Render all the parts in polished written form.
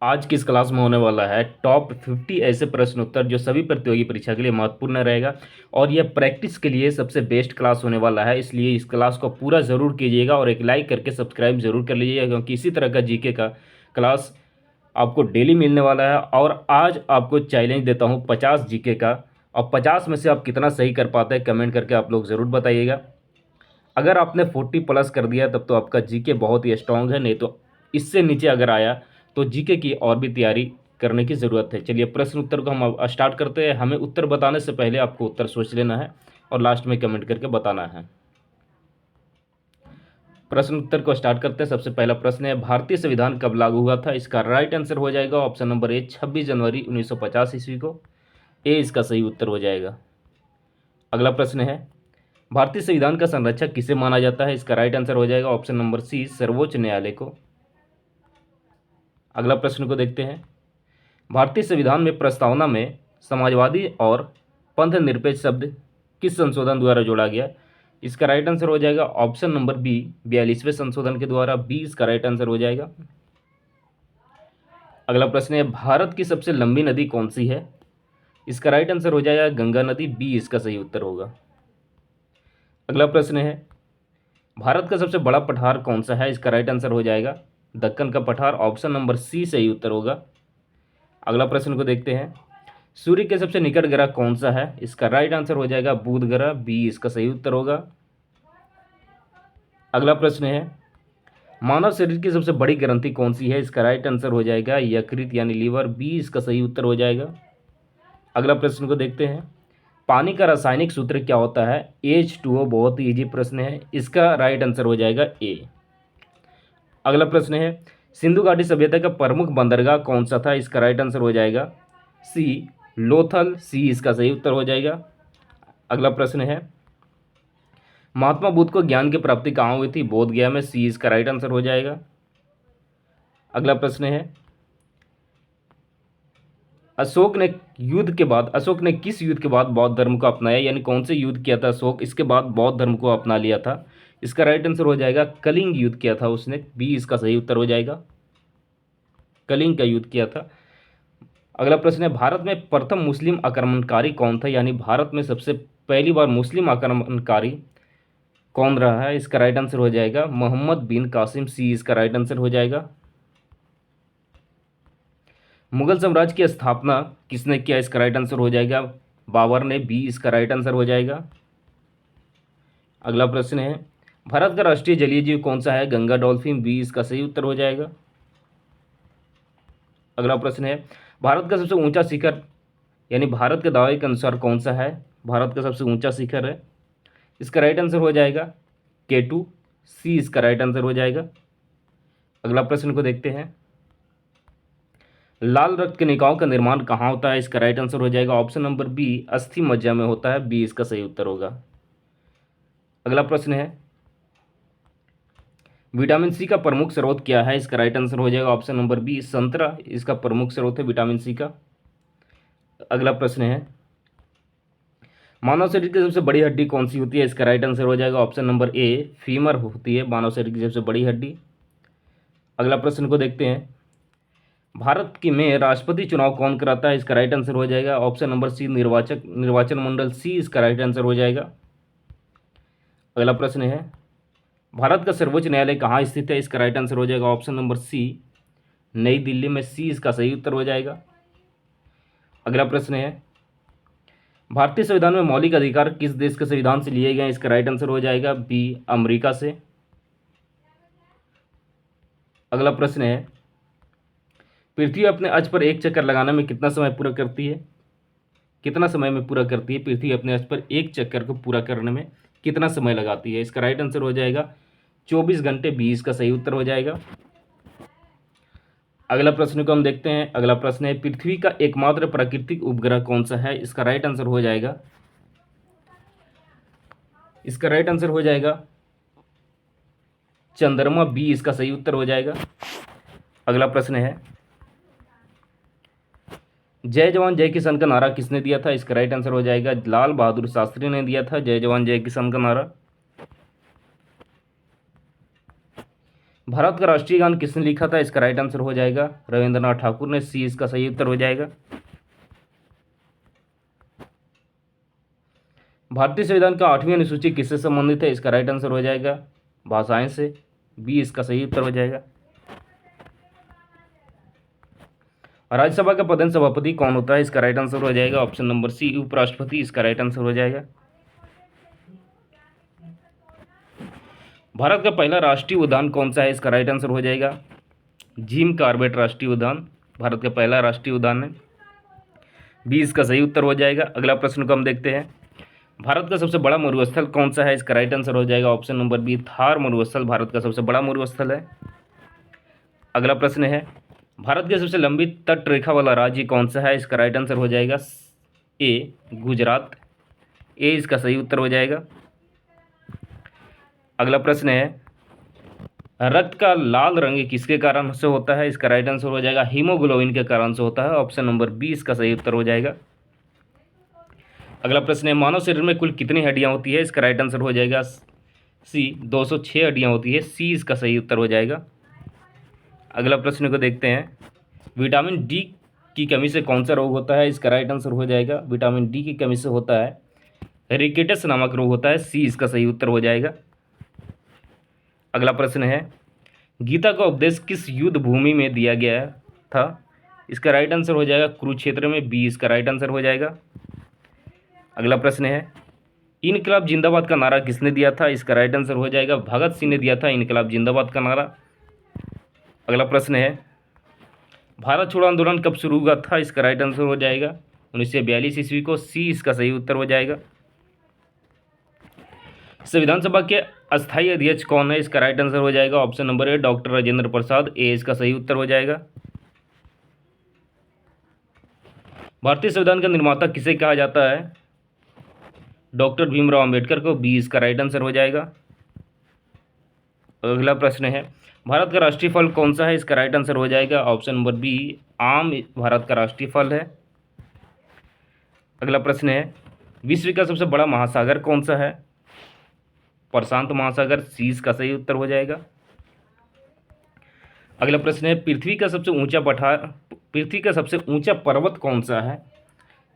आज की इस क्लास में होने वाला है टॉप 50 ऐसे प्रश्न उत्तर जो सभी प्रतियोगी परीक्षा के लिए महत्वपूर्ण रहेगा। और यह प्रैक्टिस के लिए सबसे बेस्ट क्लास होने वाला है, इसलिए इस क्लास को पूरा ज़रूर कीजिएगा और एक लाइक करके सब्सक्राइब जरूर कर लीजिएगा, क्योंकि इसी तरह का जीके का क्लास आपको डेली मिलने वाला है। और आज आपको चैलेंज देता हूँ 50 जीके का, और 50 में से आप कितना सही कर पाते हैं कमेंट करके आप लोग ज़रूर बताइएगा। अगर आपने 40 प्लस कर दिया तब तो आपका जीके बहुत ही स्ट्रांग है, नहीं तो इससे नीचे अगर आया तो जीके की और भी तैयारी करने की ज़रूरत है। चलिए प्रश्न उत्तर को हम अब स्टार्ट करते हैं। हमें उत्तर बताने से पहले आपको उत्तर सोच लेना है और लास्ट में कमेंट करके बताना है। प्रश्न उत्तर को स्टार्ट करते हैं। सबसे पहला प्रश्न है, भारतीय संविधान कब लागू हुआ था? इसका राइट आंसर हो जाएगा ऑप्शन नंबर ए 26 जनवरी 1950 ईस्वी को। ए इसका सही उत्तर हो जाएगा। अगला प्रश्न है, भारतीय संविधान का संरक्षक किसे माना जाता है? इसका राइट आंसर हो जाएगा ऑप्शन नंबर सी सर्वोच्च न्यायालय को। अगला प्रश्न को देखते हैं, भारतीय संविधान में प्रस्तावना में समाजवादी और पंथ निरपेक्ष शब्द किस संशोधन द्वारा जोड़ा गया? इसका राइट आंसर हो जाएगा ऑप्शन नंबर बी 42वें संशोधन के द्वारा। बी इसका राइट आंसर हो जाएगा। अगला प्रश्न है, भारत की सबसे लंबी नदी कौन सी है? इसका राइट आंसर हो जाएगा गंगा नदी। बी इसका सही उत्तर होगा। अगला प्रश्न है, भारत का सबसे बड़ा पठार कौन सा है? इसका राइट आंसर हो जाएगा दक्कन का पठार। ऑप्शन नंबर सी सही उत्तर होगा। अगला प्रश्न को देखते हैं, सूर्य के सबसे निकट ग्रह कौन सा है? इसका राइट आंसर हो जाएगा बुध ग्रह। बी इसका सही उत्तर होगा। अगला प्रश्न है, मानव शरीर की सबसे बड़ी ग्रंथि कौन सी है? इसका राइट आंसर हो जाएगा यकृत यानी लीवर। बी इसका सही उत्तर हो जाएगा। अगला प्रश्न को देखते हैं, पानी का रासायनिक सूत्र क्या होता है? H2O। बहुत ही इजी प्रश्न है, इसका राइट आंसर हो जाएगा ए। अगला प्रश्न है, सिंधु घाटी सभ्यता का प्रमुख बंदरगाह कौन सा था? इसका राइट आंसर हो जाएगा सी लोथल। सी इसका सही उत्तर हो जाएगा। अगला प्रश्न है, महात्मा बुद्ध को ज्ञान की प्राप्ति कहाँ हुई थी? बोध गया में। सी इसका राइट आंसर हो जाएगा। अगला प्रश्न है, अशोक ने किस युद्ध के बाद बौद्ध धर्म को अपनाया? यानी कौन से युद्ध किया था अशोक, इसके बाद बौद्ध धर्म को अपना लिया था? इसका राइट आंसर हो जाएगा कलिंग युद्ध किया था उसने। बी इसका सही उत्तर हो जाएगा, कलिंग का युद्ध किया था। अगला प्रश्न है, भारत में प्रथम मुस्लिम आक्रमणकारी कौन था? यानी भारत में सबसे पहली बार मुस्लिम आक्रमणकारी कौन रहा है? इसका राइट आंसर हो जाएगा मोहम्मद बिन कासिम। सी इसका राइट आंसर हो जाएगा। मुगल साम्राज्य की स्थापना किसने किया? इसका राइट आंसर हो जाएगा बाबर ने। बी इसका राइट आंसर हो जाएगा। अगला प्रश्न है, भारत का राष्ट्रीय जलीय जीव कौन सा है? गंगा डॉल्फिन। बी इसका सही उत्तर हो जाएगा। अगला प्रश्न है, भारत का सबसे ऊंचा शिखर यानी भारत के दावे के अनुसार कौन सा है? भारत का सबसे ऊंचा शिखर है, इसका राइट आंसर हो जाएगा K2। सी इसका राइट आंसर हो जाएगा। अगला प्रश्न को देखते हैं, लाल रक्त कणिकाओं का निर्माण कहाँ होता है? इसका राइट आंसर हो जाएगा ऑप्शन नंबर बी अस्थि मज्जा में होता है। बी इसका सही उत्तर होगा। अगला प्रश्न है, विटामिन सी का प्रमुख स्रोत क्या है? इसका राइट आंसर हो जाएगा ऑप्शन नंबर बी संतरा इसका प्रमुख स्रोत है विटामिन सी का। अगला प्रश्न है, मानव शरीर की सबसे बड़ी हड्डी कौन सी होती है? इसका राइट आंसर हो जाएगा ऑप्शन नंबर ए फीमर होती है मानव शरीर की सबसे बड़ी हड्डी। अगला प्रश्न को देखते हैं, भारत की में राष्ट्रपति चुनाव कौन कराता है? इसका राइट आंसर हो जाएगा ऑप्शन नंबर सी निर्वाचन मंडल। सी इसका राइट आंसर हो जाएगा। अगला प्रश्न है, भारत का सर्वोच्च न्यायालय कहाँ स्थित है? इसका राइट आंसर हो जाएगा ऑप्शन नंबर सी नई दिल्ली में। सी इसका सही उत्तर हो जाएगा। अगला प्रश्न है, भारतीय संविधान में मौलिक अधिकार किस देश के संविधान से लिए गए? इसका राइट आंसर हो जाएगा बी अमेरिका से। अगला प्रश्न है, पृथ्वी अपने अक्ष पर एक चक्कर लगाने में कितना समय पूरा करती है? कितना समय में पूरा करती है पृथ्वी अपने अक्ष पर एक चक्कर को पूरा करने में कितना समय लगाती है? इसका राइट आंसर हो जाएगा 24 घंटे। 20 का सही उत्तर हो जाएगा। अगला प्रश्न को हम देखते हैं। अगला प्रश्न है, पृथ्वी का एकमात्र प्राकृतिक उपग्रह कौन सा है? इसका राइट आंसर हो जाएगा चंद्रमा। बी इसका सही उत्तर हो जाएगा। अगला प्रश्न है, जय जवान जय किसान का नारा किसने दिया था? इसका राइट आंसर हो जाएगा लाल बहादुर शास्त्री ने दिया था जय जवान जय किसान का नारा। भारत का राष्ट्रीय गान किसने लिखा था? इसका राइट आंसर हो जाएगा रविंद्रनाथ ठाकुर ने। सी इसका सही उत्तर हो जाएगा। भारतीय संविधान का 8वीं अनुसूची किससे संबंधित है? इसका राइट आंसर हो जाएगा भाषाएं से। बी इसका सही उत्तर हो जाएगा। राज्यसभा का प्रधान सभापति कौन होता है? इसका राइट आंसर हो जाएगा ऑप्शन नंबर सी उपराष्ट्रपति इसका राइट आंसर हो जाएगा। भारत का पहला राष्ट्रीय उद्यान कौन सा है? इसका राइट आंसर हो जाएगा जिम कॉर्बेट राष्ट्रीय उद्यान भारत का पहला राष्ट्रीय उद्यान है। बी इसका सही उत्तर हो जाएगा। अगला प्रश्न को हम देखते हैं। भारत का सबसे बड़ा मरुस्थल कौन सा है? इसका राइट आंसर हो जाएगा ऑप्शन नंबर बी थार मरुस्थल भारत का सबसे बड़ा मरुस्थल है। अगला प्रश्न है भारत की सबसे लंबी तट रेखा वाला राज्य कौन सा है? इसका राइट आंसर हो जाएगा ए गुजरात। ए इसका सही उत्तर हो जाएगा। अगला प्रश्न है रक्त का लाल रंग किसके कारण से होता है? इसका राइट आंसर हो जाएगा हीमोग्लोबिन के कारण से होता है। ऑप्शन नंबर बी इसका सही उत्तर हो जाएगा। अगला प्रश्न है मानव शरीर में कुल कितनी हड्डियां होती है? इसका राइट आंसर हो जाएगा सी 206 हड्डियां होती है। सी इसका सही उत्तर हो जाएगा। अगला प्रश्न को देखते हैं विटामिन डी की कमी से कौन सा रोग होता है? इसका राइट आंसर हो जाएगा विटामिन डी की कमी से होता है रिकेटस नामक रोग होता है। सी इसका सही उत्तर हो जाएगा। अगला प्रश्न है गीता का उपदेश किस युद्ध भूमि में दिया गया था? इसका राइट आंसर हो जाएगा कुरुक्षेत्र में। बी इसका राइट आंसर हो जाएगा। अगला प्रश्न है इनकलाब जिंदाबाद का नारा किसने दिया था? इसका राइट आंसर हो जाएगा भगत सिंह ने दिया था इनकलाब जिंदाबाद का नारा। अगला प्रश्न है भारत छोड़ो आंदोलन कब शुरू हुआ था? इसका राइट आंसर हो जाएगा 1942 ईस्वी को। सी इसका सही उत्तर हो जाएगा। संविधान सभा के अस्थायी अध्यक्ष कौन है? इसका राइट आंसर हो जाएगा option number A doctor Rajendra Prasad. A इसका सही उत्तर हो जाएगा। भारतीय संविधान का निर्माता किसे कहा जाता है? डॉक्टर भीमराव अंबेडकर को। बी इसका राइट आंसर हो जाएगा। अगला प्रश्न है भारत का राष्ट्रीय फल कौन सा है? इसका राइट आंसर हो जाएगा ऑप्शन नंबर बी आम भारत का राष्ट्रीय फल है। अगला प्रश्न है विश्व का सबसे बड़ा महासागर कौन सा है? प्रशांत महासागर। सी इसका सही उत्तर हो जाएगा। अगला प्रश्न है पृथ्वी का सबसे ऊंचा पर्वत कौन सा है?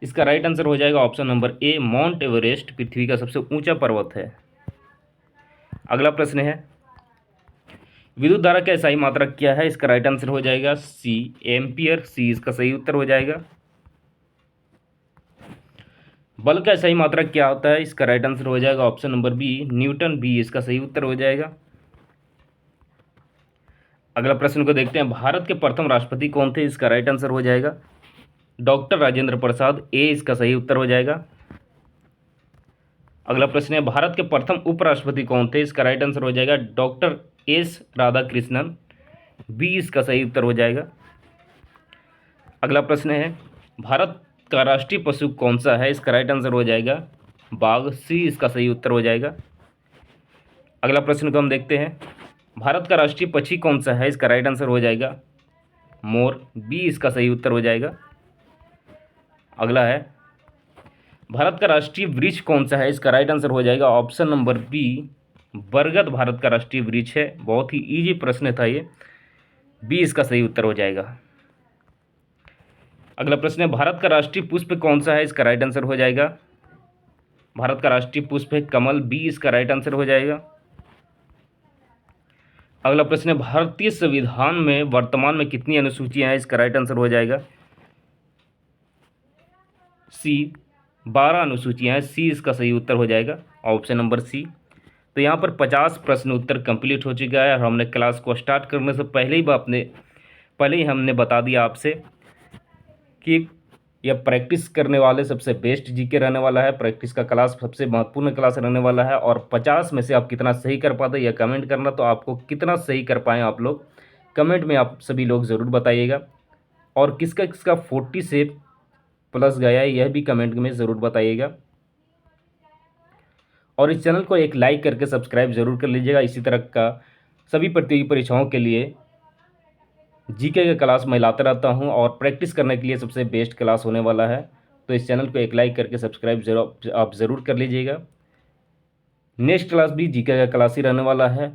इसका राइट आंसर हो जाएगा option number A Mount Everest पृथ्वी का सबसे ऊंचा पर्वत है। अगला प्रश्न है विद्युत धारा का SI मात्रक क्या है? इसका राइट आंसर हो जाएगा सी एम्पियर। सी इसका सही उत्तर हो जाएगा। बल का SI मात्रक क्या होता है? इसका राइट आंसर हो जाएगा option number B Newton. B इसका सही उत्तर हो जाएगा। अगला प्रश्न को देखते हैं भारत के प्रथम राष्ट्रपति कौन थे? इसका राइट आंसर हो जाएगा डॉक्टर राजेंद्र प्रसाद। ए इसका सही उत्तर हो जाएगा। अगला प्रश्न है भारत के प्रथम उपराष्ट्रपति कौन थे? इसका राइट आंसर हो जाएगा डॉक्टर एस राधाकृष्णन। बी इसका सही उत्तर हो जाएगा। अगला प्रश्न है भारत का राष्ट्रीय पशु कौन सा है? इसका राइट आंसर हो जाएगा बाघ। सी इसका सही उत्तर हो जाएगा। अगला प्रश्न को हम देखते हैं भारत का राष्ट्रीय पक्षी कौन सा है? इसका राइट आंसर हो जाएगा मोर। बी इसका सही उत्तर हो जाएगा। अगला है भारत का राष्ट्रीय वृक्ष कौन सा है? इसका राइट आंसर हो जाएगा ऑप्शन नंबर बी बरगद भारत का राष्ट्रीय वृक्ष है। बहुत ही इजी प्रश्न था ये। बी इसका सही उत्तर हो जाएगा। अगला प्रश्न है भारत का राष्ट्रीय पुष्प कौन सा है? इसका राइट आंसर हो जाएगा भारत का राष्ट्रीय पुष्प है कमल। बी इसका राइट आंसर हो जाएगा। अगला प्रश्न है भारतीय संविधान में वर्तमान में कितनी अनुसूचियां हैं? इसका राइट आंसर हो जाएगा सी 12 अनुसूचियां हैं। सी इसका सही उत्तर हो जाएगा ऑप्शन नंबर सी। तो यहाँ पर 50 प्रश्न उत्तर कंप्लीट हो चुका है और हमने क्लास को स्टार्ट करने से पहले ही हमने बता दिया आपसे कि यह प्रैक्टिस करने वाले सबसे बेस्ट जीके रहने वाला है। प्रैक्टिस का क्लास सबसे महत्वपूर्ण क्लास रहने वाला है और 50 में से आप कितना सही कर पाते यह कमेंट करना। तो आपको कितना सही कर पाएँ आप लोग कमेंट में आप सभी लोग ज़रूर बताइएगा और किसका किसका 40 से प्लस गया है यह भी कमेंट में ज़रूर बताइएगा और इस चैनल को एक लाइक करके सब्सक्राइब ज़रूर कर लीजिएगा। इसी तरह का सभी प्रतियोगी परीक्षाओं के लिए जीके का क्लास मैं लाता रहता हूं और प्रैक्टिस करने के लिए सबसे बेस्ट क्लास होने वाला है। तो इस चैनल को एक लाइक करके सब्सक्राइब आप ज़रूर कर लीजिएगा। नेक्स्ट क्लास भी जीके का क्लास ही रहने वाला है।